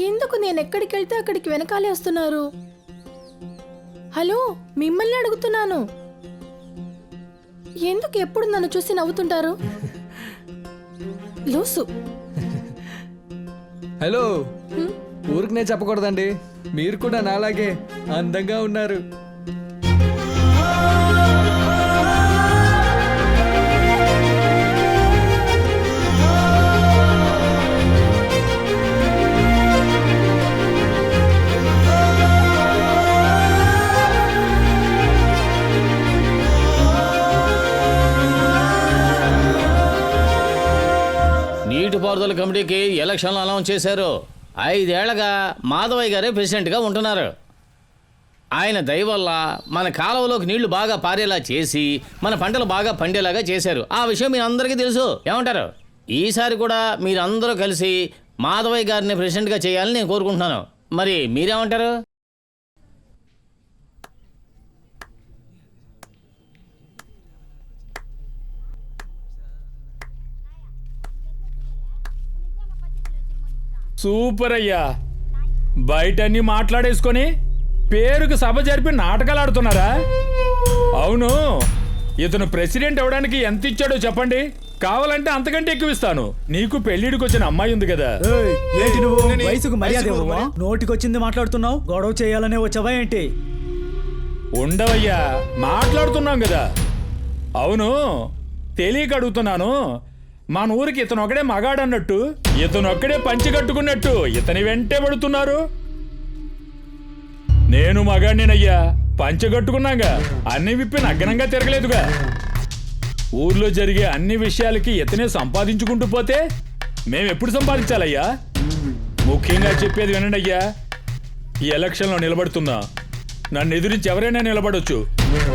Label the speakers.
Speaker 1: ఎందుకు నేను ఎక్కడికి వెళ్తే అక్కడికి వెనకాలే వస్తున్నారు? హలో, మిమ్మల్ని అడుగుతున్నాను. ఎందుకు ఎప్పుడు నన్ను చూసి నవ్వుతుంటారు? లూసు.
Speaker 2: హలో, ఊరికి నేను చెప్పకూడదండి, మీరు కూడా నాలాగే అందంగా ఉన్నారు.
Speaker 3: నీటిపారుదల కమిటీకి ఎలక్షన్లు అనౌన్స్ చేశారు. 5 ఏళ్లగా మాధవయ్య గారే ప్రెసిడెంట్గా ఉంటున్నారు. ఆయన దయ వల్ల మన కాలువలోకి నీళ్లు బాగా పారేలా చేసి మన పంటలు బాగా పండేలాగా చేశారు. ఆ విషయం మీ అందరికీ తెలుసు. ఏమంటారు? ఈసారి కూడా మీరందరూ కలిసి మాధవయ్య గారిని ప్రెసిడెంట్గా చేయాలని నేను కోరుకుంటున్నాను. మరి మీరేమంటారు?
Speaker 4: సూపర్ అయ్యా, బయటన్నీ మాట్లాడేసుకొని పేరుకు సభ జరిపి నాటకాలు ఆడుతున్నారా? అవును, ఇతను ప్రెసిడెంట్ అవడానికి ఎంత ఇచ్చాడో చెప్పండి, కావాలంటే అంతకంటే ఎక్కువ ఇస్తాను. నీకు పెళ్లిడికి వచ్చిన అమ్మాయి ఉంది కదా.
Speaker 5: ఏంటి నువ్వు వయసుకు మర్యాద ఇవ్వవా? నోటికొచ్చింది మాట్లాడుతున్నావు, గొడవ చేయాలనే వచ్చావా ఏంటి?
Speaker 4: ఉండవయ్యా, మాట్లాడుతున్నాం కదా. అవును, తెలియక అడుగుతున్నాను, మన ఊరికి ఇతను ఒకడే మగాడన్నట్టు, ఇతను ఒక్కడే పంచి కట్టుకున్నట్టు ఇతని వెంటే పడుతున్నారు. నేను మగాడినేనయ్యా, పంచె కట్టుకున్నాగా, అన్ని విప్పి నగ్నంగా తిరగలేదుగా. ఊర్లో జరిగే అన్ని విషయాలకి ఇతనే సంపాదించుకుంటూ పోతే మేమెప్పుడు సంపాదించాలయ్యా? ముఖ్యంగా చెప్పేది వినండి అయ్యా, ఈ ఎలక్షన్లో నిలబడుతున్నా, నన్ను ఎదురించి ఎవరైనా నిలబడొచ్చు.